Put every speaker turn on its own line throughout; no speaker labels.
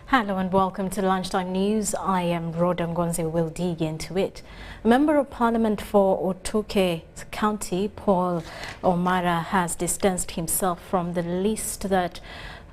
Hello and welcome to Lunchtime News. I am Rhoda Ngonze. We'll dig into it. A Member of Parliament for Otuke County, Paul Omara, has distanced himself from the list that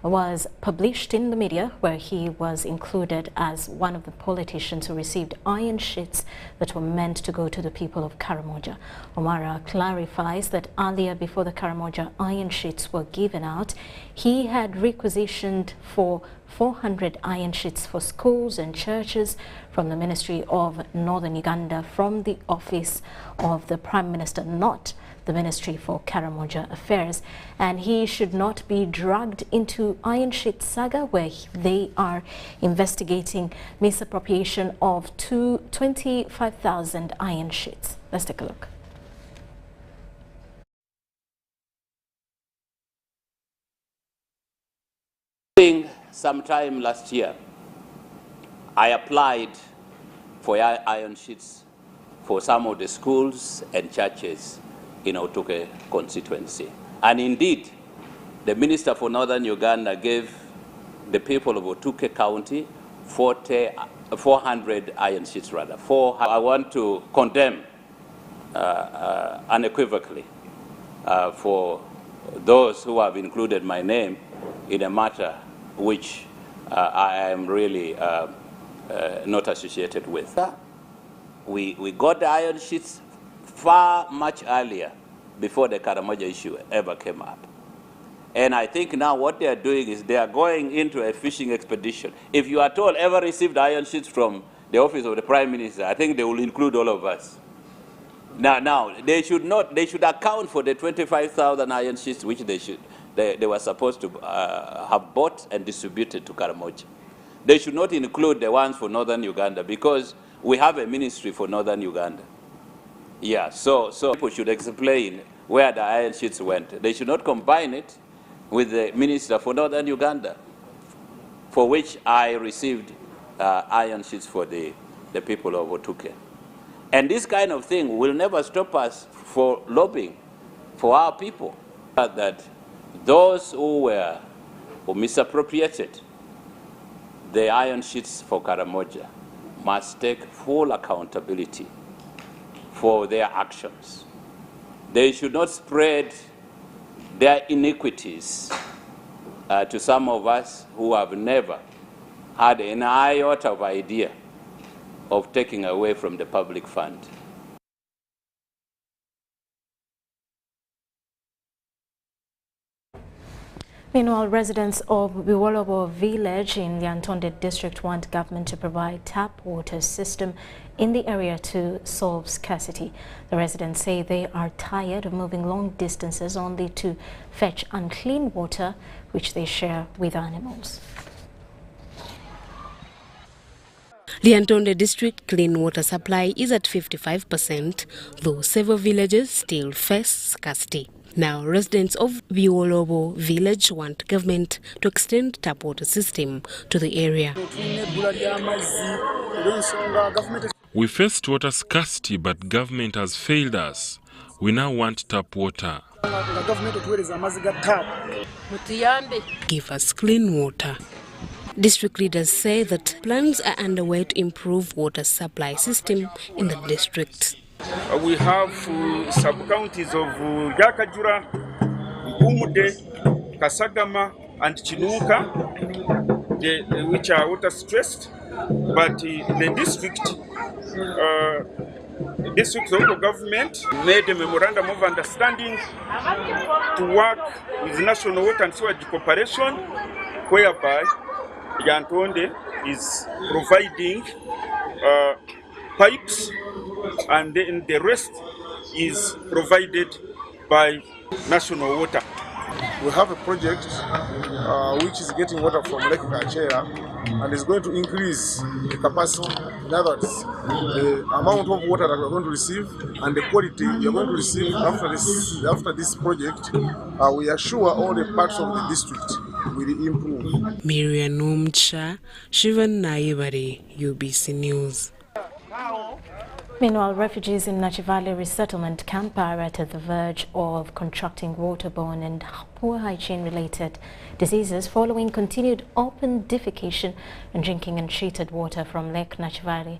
was published in the media, where he was included as one of the politicians who received iron sheets that were meant to go to the people of Karamoja. Omara clarifies that earlier, before the Karamoja iron sheets were given out, he had requisitioned for 400 iron sheets for schools and churches from the Ministry of Northern Uganda, from the office of the Prime Minister, not the Ministry for Karamoja Affairs, and he should not be dragged into iron sheet saga, where they are investigating misappropriation of 25,000 iron sheets. Let's take a look.
Sometime last year, I applied for iron sheets for some of the schools and churches in Otuke constituency. And indeed, the Minister for Northern Uganda gave the people of Otuke County 400 iron sheets rather. I want to condemn unequivocally for those who have included my name in a matter which I am really not associated with. We got the iron sheets much earlier, before the Karamoja issue ever came up. And I think now what they are doing is they are going into a fishing expedition. If you are told ever received iron sheets from the office of the Prime Minister, I think they will include all of us. Now they should account for the 25,000 iron sheets which they were supposed to have bought and distributed to Karamoja. They should not include the ones for Northern Uganda, because we have a ministry for Northern Uganda. Yeah, so people should explain where the iron sheets went. They should not combine it with the Minister for Northern Uganda, for which I received iron sheets for the people of Otuke. And this kind of thing will never stop us for lobbying for our people. That those who misappropriated the iron sheets for Karamoja must take full accountability for their actions. They should not spread their iniquities to some of us who have never had an iota of idea of taking away from the public fund.
Meanwhile, residents of Biwolobo village in the Antonde district want government to provide tap water system in the area to solve scarcity. The residents say they are tired of moving long distances only to fetch unclean water, which they share with animals.
The Antonde district clean water supply is at 55%, though several villages still face scarcity. Now, residents of Biwolobo village want government to extend tap water system to the area.
We faced water scarcity, but government has failed us. We now want tap water.
Give us clean water. District leaders say that plans are underway to improve water supply system in the district.
We have sub-counties of Yakajura, Umude, Kasagama and Chinuka, which are water stressed, but the district local government made a memorandum of understanding to work with National Water and Sewage Corporation, whereby Yantonde is providing pipes, and then the rest is provided by National Water.
We have a project which is getting water from Lake Kachera and is going to increase the capacity. In other words, the amount of water that we are going to receive and the quality we are going to receive after this project, we assure all the parts of the district will improve.
Miriam Numcha, Shivan Naibari, UBC News.
Meanwhile, refugees in Nachi Valley resettlement camp are at the verge of contracting waterborne and poor hygiene-related diseases following continued open defecation and drinking untreated water from Lake Nachi Valley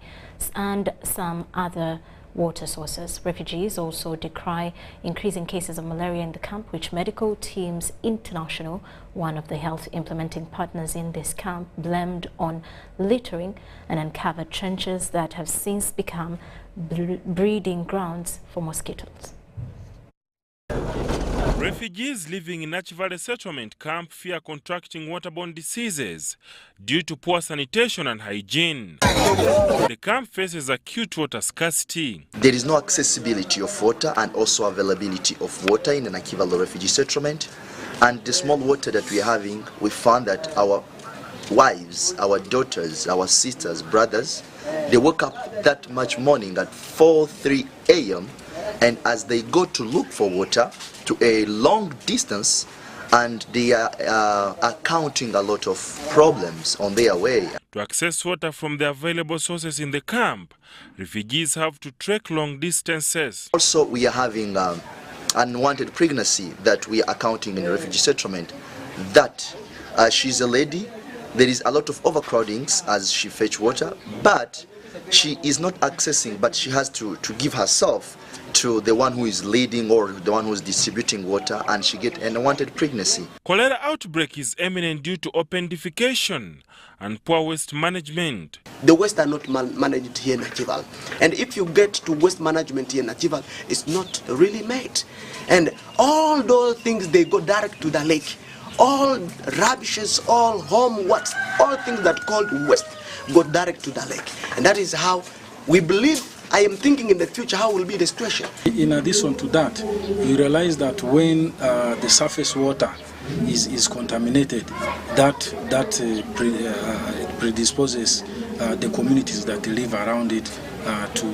and some other water sources. Refugees also decry increasing cases of malaria in the camp, which Medical Teams International, one of the health implementing partners in this camp, blamed on littering and uncovered trenches that have since become breeding grounds for mosquitoes.
Refugees living in Nachi Valley settlement camp fear contracting waterborne diseases due to poor sanitation and hygiene. The camp faces acute water scarcity.
There is no accessibility of water and also availability of water in the Nachi Valley refugee settlement. And the small water that we are having, we found that our wives, our daughters, our sisters, brothers, they wake up that much morning at 4-3 a.m. and as they go to look for water to a long distance, and they are encountering a lot of problems on their way.
To access water from the available sources in the camp, refugees have to trek long distances.
Also, we are having unwanted pregnancy that we are accounting in the refugee settlement. That she's a lady, there is a lot of overcrowdings as she fetch water, but she is not accessing, but she has to give herself to the one who is leading or the one who is distributing water, and she gets an unwanted pregnancy.
Cholera outbreak is imminent due to open defecation and poor waste management.
The waste are not managed here in Nachi Valley. And if you get to waste management here in Nachi Valley, it's not really made. And all those things, they go direct to the lake. All rubbishes, all home waste, all things that called waste go direct to the lake. And that is how we believe, I am thinking in the future, how will be the situation.
In addition to that, you realize that when the surface water is contaminated, that predisposes the communities that live around it to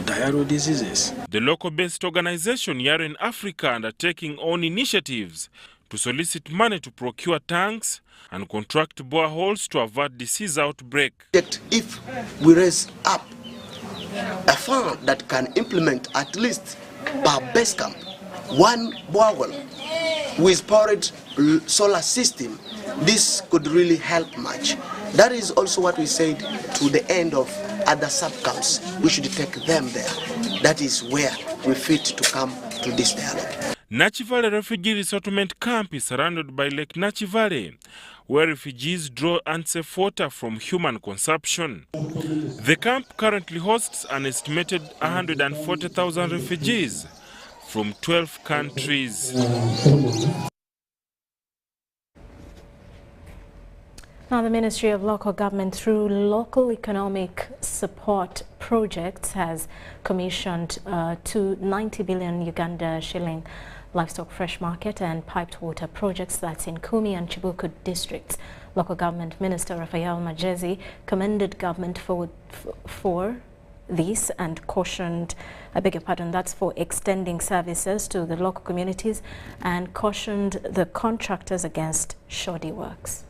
diarrheal diseases.
The local-based organization Yaren Africa undertaking own initiatives to solicit money to procure tanks and contract boreholes to avert disease outbreak.
If we raise up a fund that can implement at least per base camp one borehole with powered solar system, this could really help much. That is also what we said to the end of other sub-camps. We should take them there. That is where we fit to come to this dialogue.
Nachi Valley Refugee Resettlement Camp is surrounded by Lake Nachi Valley, where refugees draw unsafe water from human consumption. The camp currently hosts an estimated 140,000 refugees from 12 countries.
Now, the Ministry of Local Government, through local economic support projects, has commissioned 290 billion Uganda shilling livestock fresh market and piped water projects that's in Kumi and Chibuku districts. Local Government Minister Raphael Majezi commended government for this and cautioned, that's for extending services to the local communities, and cautioned the contractors against shoddy works.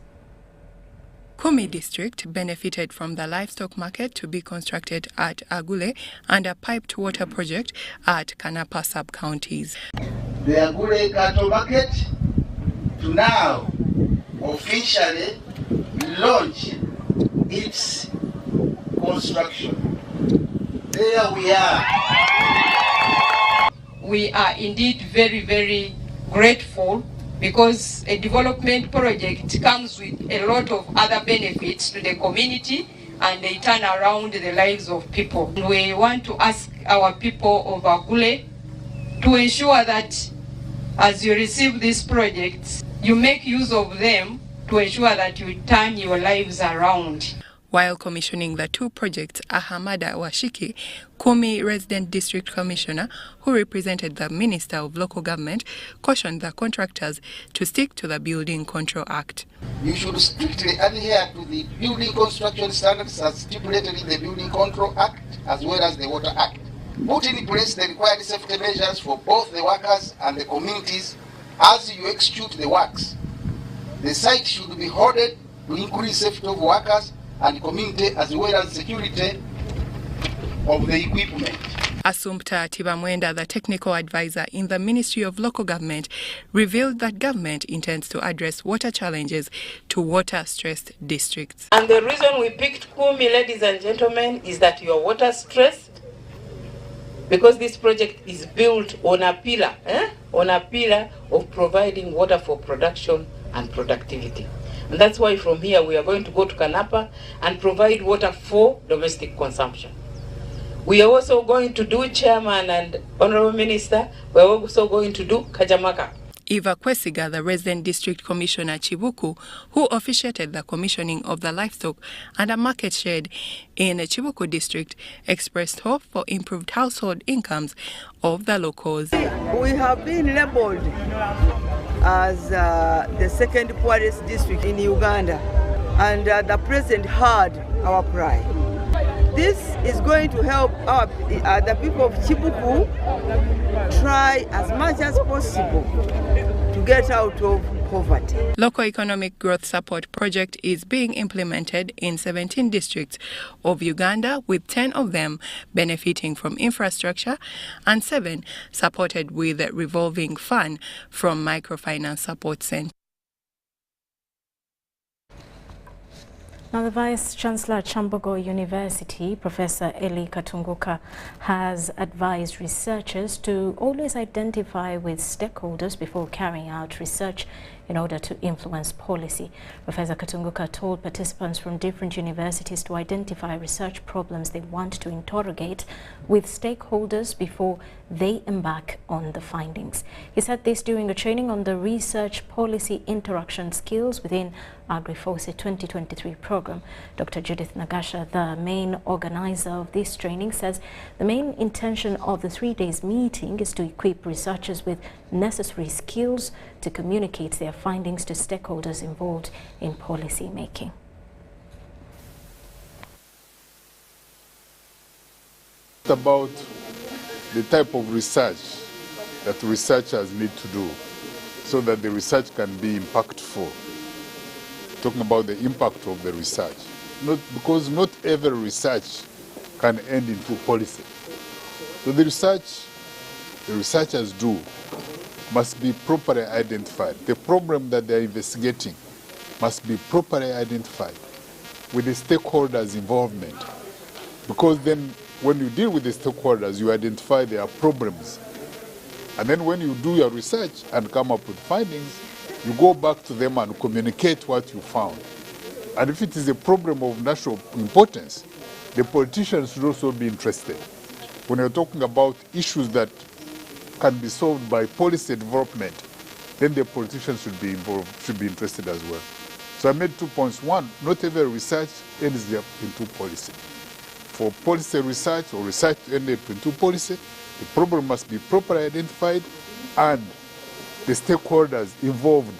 Kumi district benefited from the livestock market to be constructed at Agule and a piped water project at Kanapa sub-counties.
The Agule cattle market to now officially launch its construction. There we are.
We are indeed very, very grateful, because a development project comes with a lot of other benefits to the community, and they turn around the lives of people. We want to ask our people of Agule to ensure that as you receive these projects, you make use of them to ensure that you turn your lives around.
While commissioning the two projects, Ahamada Washiki, Kumi Resident District Commissioner, who represented the Minister of Local Government, cautioned the contractors to stick to the Building Control Act.
You should strictly adhere to the building construction standards as stipulated in the Building Control Act as well as the Water Act. Put in place the required safety measures for both the workers and the communities as you execute the works. The site should be hoarded to increase safety of workers and community as well as security of the equipment.
Assumpta Tibamwenda, the technical advisor in the Ministry of Local Government, revealed that government intends to address water challenges to water-stressed districts.
And the reason we picked Kumi, ladies and gentlemen, is that you are water-stressed because this project is built on a pillar, of providing water for production and productivity. And that's why from here we are going to go to Kanapa and provide water for domestic consumption. We are also going to do, Chairman and Honorable Minister, we are also going to do Kajamaka.
Eva Kwesiga, the Resident District Commissioner Chibuku, who officiated the commissioning of the livestock and a market shed in Chibuku District, expressed hope for improved household incomes of the locals.
We have been labeled as the second poorest district in Uganda, and the president heard our cry. This is going to help the people of Chibuku try as much as possible to get out of poverty.
Local Economic Growth Support Project is being implemented in 17 districts of Uganda, with 10 of them benefiting from infrastructure and 7 supported with a revolving fund from Microfinance Support Center.
Now, the Vice-Chancellor at Chambogo University, Professor Eli Katunguka, has advised researchers to always identify with stakeholders before carrying out research in order to influence policy. Professor Katunguka told participants from different universities to identify research problems they want to interrogate with stakeholders before they embark on the findings. He said this during a training on the Research Policy Interaction Skills within AgriForce 2023 program. Dr. Judith Nagasha, the main organizer of this training, says the main intention of the 3 days meeting is to equip researchers with necessary skills to communicate their findings to stakeholders involved in policy making.
About the type of research that researchers need to do so that the research can be impactful. Talking about the impact of the research. Because not every research can end into policy. So the research the researchers do must be properly identified. The problem that they are investigating must be properly identified with the stakeholders' involvement. Because then when you deal with the stakeholders, you identify their problems. And then when you do your research and come up with findings, you go back to them and communicate what you found. And if it is a problem of national importance, the politicians should also be interested. When you're talking about issues that can be solved by policy development, then the politicians should be involved, should be interested as well. So I made 2 points. One, not every research ends up into policy. For policy research or research to end up into policy, the problem must be properly identified and the stakeholders involved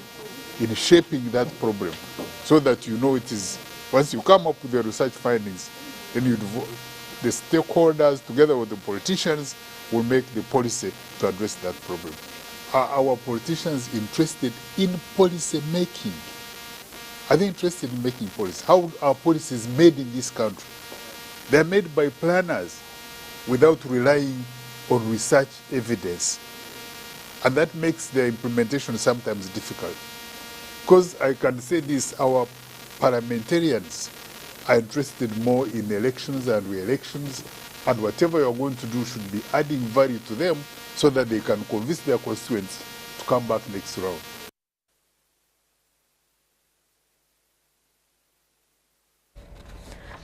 in shaping that problem so that you know it is, once you come up with the research findings, then the stakeholders together with the politicians will make the policy to address that problem. Are our politicians interested in policy making? Are they interested in making policy? How are policies made in this country? They're made by planners without relying on research evidence. And that makes their implementation sometimes difficult. Because I can say this, our parliamentarians are interested more in elections and re-elections, and whatever you're going to do should be adding value to them so that they can convince their constituents to come back next round.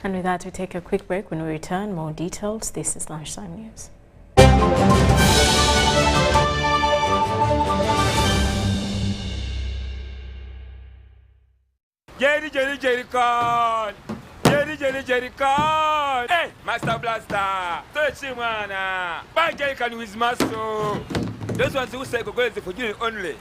And with that, we take a quick break. When we return, more details. This is Lunchtime News.
Jerry Khan! Jerry Jerry Khan. Hey, Master Blaster. Touch him, man. Bang Jerry Khan with muscle. Those ones who say go for you only.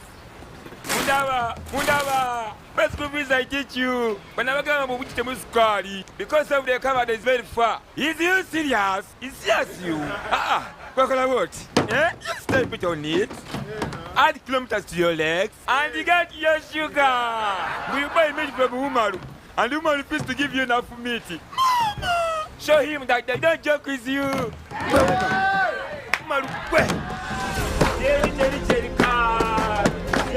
Mundava. Best movies I teach you. When I go to which the muscari, because of the camera is very far. Is you serious? Is serious you? What? Yeah? You stay put on it. Add kilometers to your legs. And you get your sugar. We buy meat from Umaru. And Umaru refuse to give you enough meat. Mama! Show him that they don't joke with you. Umaru, Jerry Khan.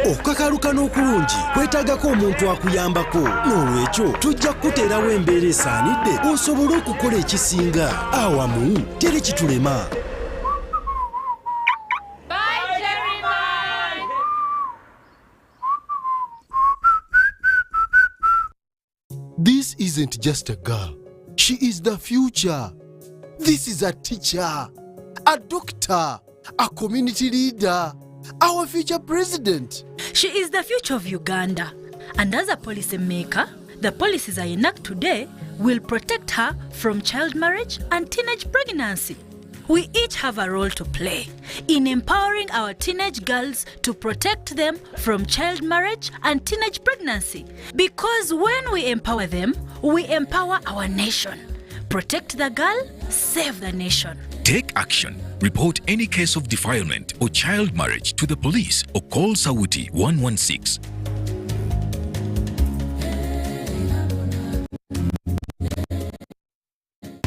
Okakaluka n'okulungi kwetaagako omuntu akuyambako n'olwekyo tujja kukuteerawo embeera esaanidde osobole okukola ekisinga awamu teri kitulema. This isn't just a girl. She is the future. This is a teacher, a doctor, a community leader, our future president.
She is the future of Uganda. And as a policy maker, the policies I enact today will protect her from child marriage and teenage pregnancy. We each have a role to play in empowering our teenage girls to protect them from child marriage and teenage pregnancy. Because when we empower them, we empower our nation. Protect the girl, save the nation.
Take action. Report any case of defilement or child marriage to the police or call Sauti 116.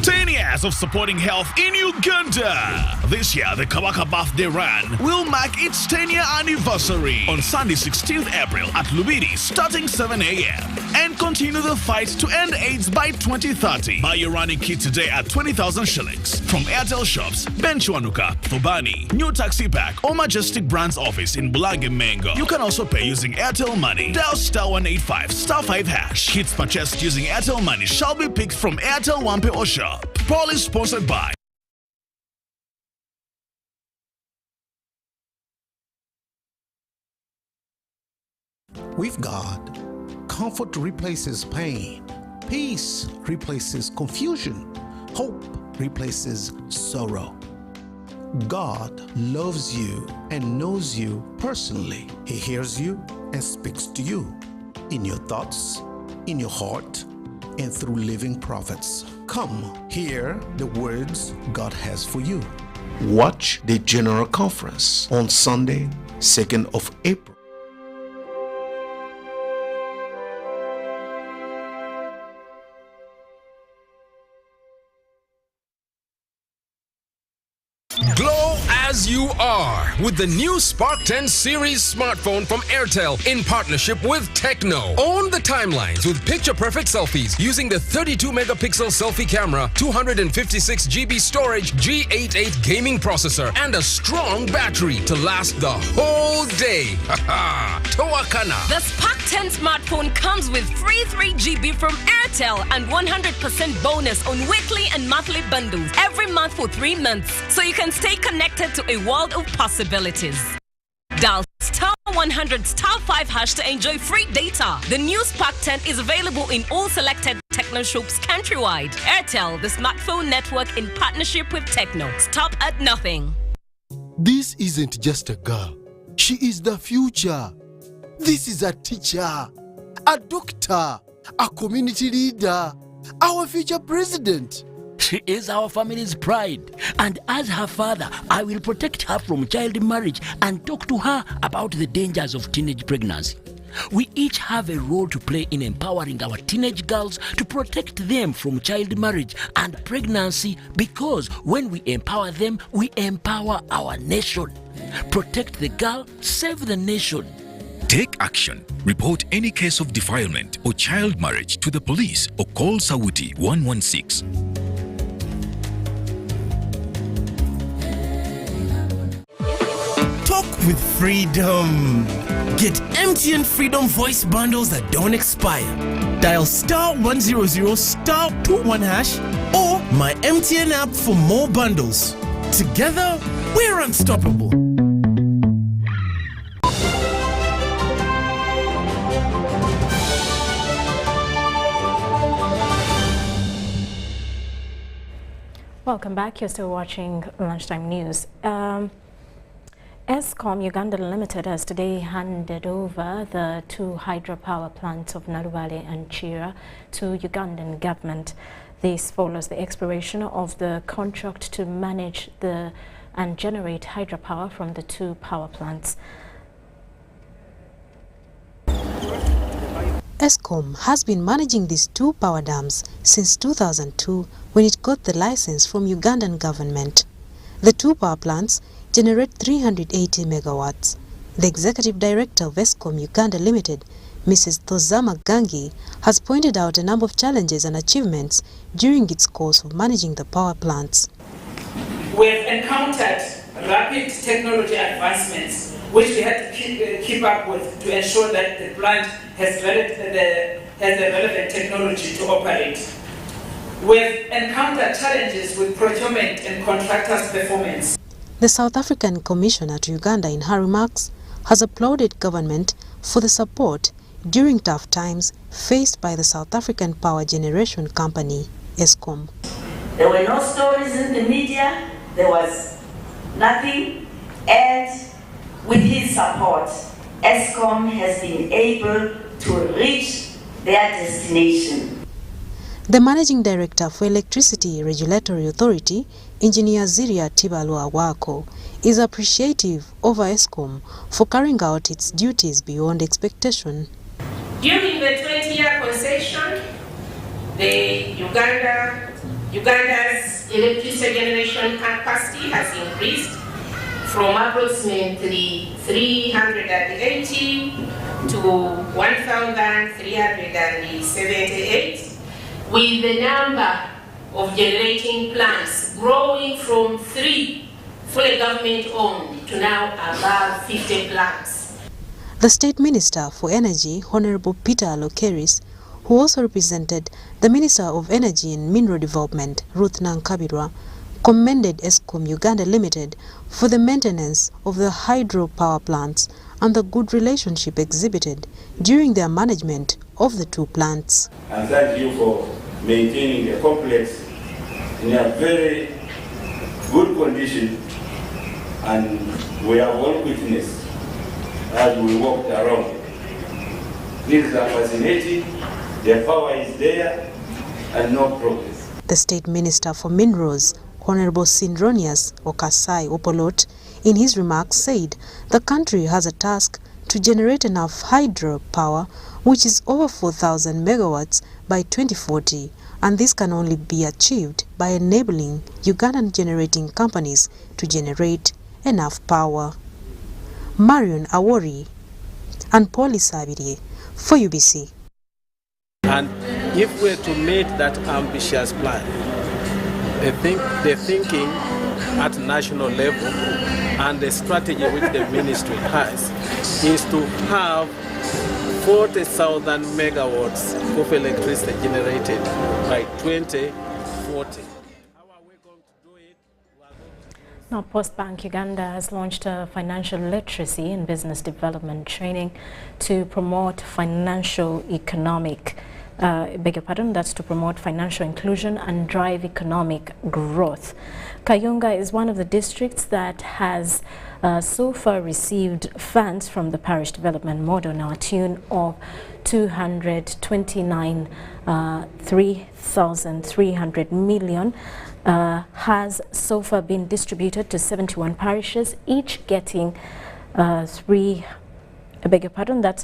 10 years of supporting health in Uganda. This year, the Kabaka Birthday Run will mark its 10-year anniversary on Sunday, 16th April at Lubidi, starting 7 a.m. and continue the fight to end AIDS by 2030. Buy your running kit today at 20,000 shillings from Airtel shops, Benchuanuka, Fubani, New Taxi Pack, or Majestic Brands office in Bulange Mango. You can also pay using Airtel Money. Dial *185 *5 hash. Kits purchased using Airtel Money shall be picked from Airtel Wampe or Shop. Proudly sponsored by
With God, comfort replaces pain, peace replaces confusion, hope replaces sorrow. God loves you and knows you personally. He hears you and speaks to you in your thoughts, in your heart, and through living prophets. Come hear the words God has for you. Watch the General Conference on Sunday, 2nd of April.
Glow as you are with the new Spark 10 series smartphone from Airtel in partnership with Tecno. Own the timelines with picture-perfect selfies using the 32-megapixel selfie camera, 256 GB storage, G88 gaming processor, and a strong battery to last the whole day. Haha! Toakana.
The Spark 10 smartphone comes with free 3 GB from Airtel and 100% bonus on weekly and monthly bundles every month for 3 months, so you can stay connected to a world of possibilities. Dial *100 *5 hash to enjoy free data. The new Spark 10 is available in all selected Tecno shops countrywide. Airtel, the smartphone network in partnership with Tecno. Stop at nothing.
This isn't just a girl. She is the future. This is a teacher, a doctor, a community leader, our future president.
She is our family's pride, and as her father, I will protect her from child marriage and talk to her about the dangers of teenage pregnancy. We each have a role to play in empowering our teenage girls to protect them from child marriage and pregnancy, because when we empower them, we empower our nation. Protect the girl, save the nation.
Take action. Report any case of defilement or child marriage to the police or call Sauti 116.
Talk with freedom. Get MTN Freedom voice bundles that don't expire. Dial *100 *21 hash or my MTN app for more bundles. Together, we're unstoppable.
Welcome back. You're still watching Lunchtime News. Eskom Uganda Limited has today handed over the 2 hydropower plants of Narubale and Chira to Ugandan government. This follows the expiration of the contract to manage and generate hydropower from the 2 power plants.
Eskom has been managing these 2 power dams since 2002 when it got the license from Ugandan government. The 2 power plants generate 380 megawatts. The executive director of Eskom Uganda Limited, Mrs. Thozama Gangi, has pointed out a number of challenges and achievements during its course of managing the power plants.
We've encountered rapid technology advancements, which we had to keep up with to ensure that the plant has the relevant technology to operate. We've encountered challenges with procurement and contractors' performance.
The South African Commissioner to Uganda, in her remarks, has applauded government for the support during tough times faced by the South African power generation company, Eskom.
There were no stories in the media, there was nothing, and with his support, Eskom has been able to reach their destination.
The Managing Director for Electricity Regulatory Authority, Engineer Ziria Tibalwa Wako, is appreciative of Eskom for carrying out its duties beyond expectation.
During the 20-year concession, the Uganda's electricity generation capacity has increased from approximately 380 to 1,378. With the number of generating plants growing from 3 fully government-owned to now above 50 plants.
The State Minister for Energy, Honorable Peter Alokeris, who also represented the Minister of Energy and Mineral Development, Ruth Nankabirwa, commended Eskom Uganda Limited for the maintenance of the hydropower plants and the good relationship exhibited during their management of the 2 plants.
And thank you for maintaining the complex in a very good condition, and we have all witnessed as we walked around. Things are fascinating, the power is there, and no progress.
The State Minister for Minerals, Honorable Sindronius Okasai Opolot, in his remarks said the country has a task to generate enough hydropower, which is over 4,000 megawatts by 2040, and this can only be achieved by enabling Ugandan generating companies to generate enough power. Marion Awori and Pauli Sabirie for UBC.
And if we're to meet that ambitious plan, the thinking at national level and the strategy which the ministry has is to have 40,000 megawatts of electricity generated by 2040.
Now, Postbank Uganda has launched a financial literacy and business development training to promote that's to promote financial inclusion and drive economic growth. Kayunga is one of the districts that has so far received funds from the parish development model, now a tune of 229,300 million. Has so far been distributed to 71 parishes, each getting that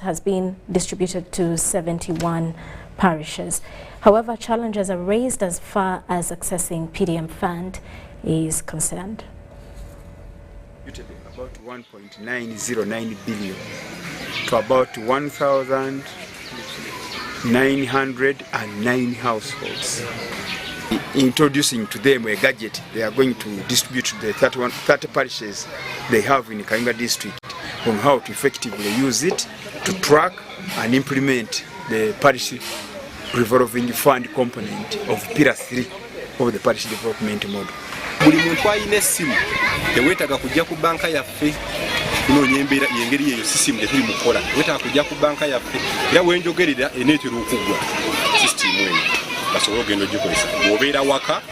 has been distributed to 71 parishes. However, challenges are raised as far as accessing PDM fund is concerned.
About 1.909 billion to about 1,909 households. Introducing to them a gadget they are going to distribute to the 30 parishes they have in Kayunga district on how to effectively use it to track and implement the parish revolving fund component of Pillar 3 of the parish development model.
Buli muntu ayina essimu tewetaaga kujja ku banka yaffe kunoonya engeri eyo sisimu gye tuli mukola, tewetaaga kujja ku banka yaffe era wenjogerera eneetera okuggwa sisitimu eno basobole ogenda ogikozesa bw'obeera waka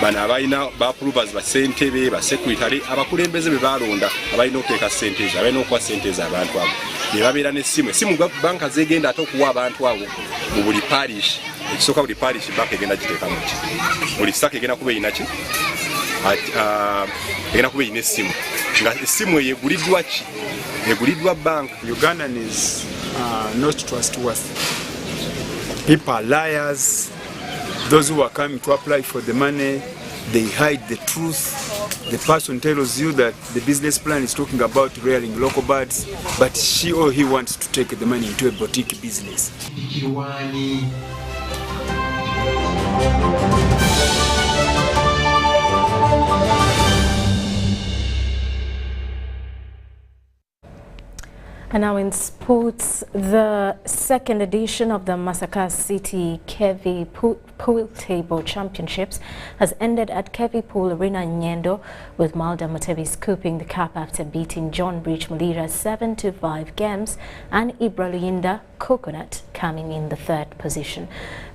bano abalina bapprovers basentebe basekretary abakulembeze be balonda abalina okuteeka sente ezo abalina okuwa sente ezo abantu abo ne babeera n'essimu banka zegenda ate okuwa abantu abo mu buli parish ekisooka buli parish banka egenda giteekamu ki buli saka egenda kuba erina ki egenda kuba erina essimu nga essimu eyo eguliddwa ki eguliddwa bank.
Ugandan is not trustworthy. People are liars. Those who are coming to apply for the money, they hide the truth. The person tells you that the business plan is talking about rearing local birds, but she or he wants to take the money into a boutique business.
And now in sports, the second edition of the Scarcity Kevi Pool Table Championships has ended at Kevi Pool Arena Nyendo, with Malda Mutebi scooping the cup after beating John Bridge Mulira 7-5 games and Ibralinda Coconut coming in the third position.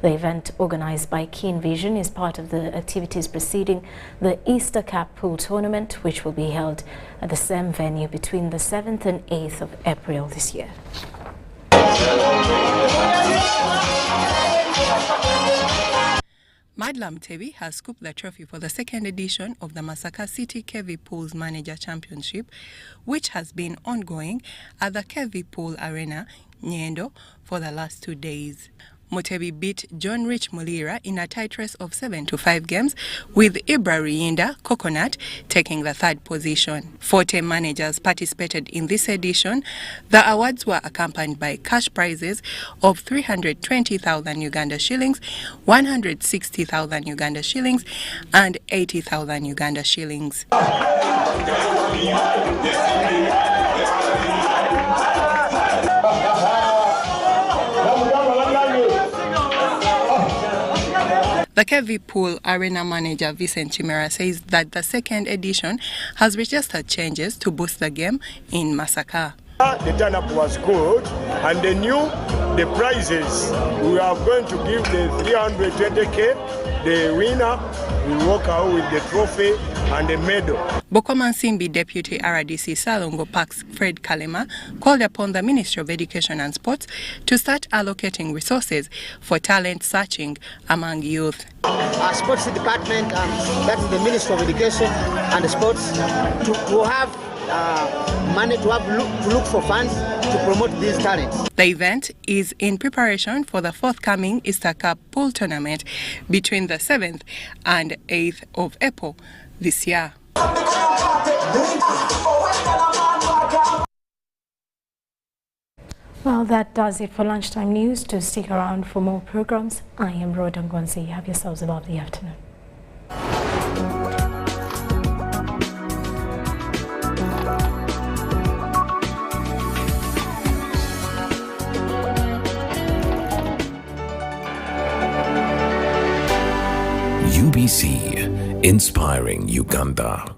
The event, organized by Keen Vision, is part of the activities preceding the Easter Cup Pool Tournament, which will be held at the same venue between the 7th and 8th of April this year.
Madla Mutebi has scooped the trophy for the second edition of the Scarcity Kevi Pools Manager Championship, which has been ongoing at the Kevi Pool Arena, Nyendo, for the last 2 days. Mutebi beat John Rich Mulira in a tight race of 7-5 games, with Ibralinda Coconut taking the third position. 40 managers participated in this edition. The awards were accompanied by cash prizes of 320,000 Uganda shillings, 160,000 Uganda shillings, and 80,000 Uganda shillings. The Kevi Pool Arena manager Vincent Chimera says that the second edition has registered changes to boost the game in Masaka.
The turn-up was good, and they knew the prizes. We are going to give the 320K. The winner will walk out with the trophy and the medal.
Bokoma Nsimbi Deputy RDC Salongo Parks Fred Kalema called upon the Ministry of Education and Sports to start allocating resources for talent searching among youth.
Our sports department, that is the Ministry of Education and Sports, to have money to look for funds to promote these talents.
The event is in preparation for the forthcoming Easter Cup Pool Tournament between the 7th and 8th of April this year.
Well, that does it for Lunchtime News. To stick around for more programs, I am Rhoda Ngwanzi. Have yourselves a lovely afternoon.
UBC, inspiring Uganda.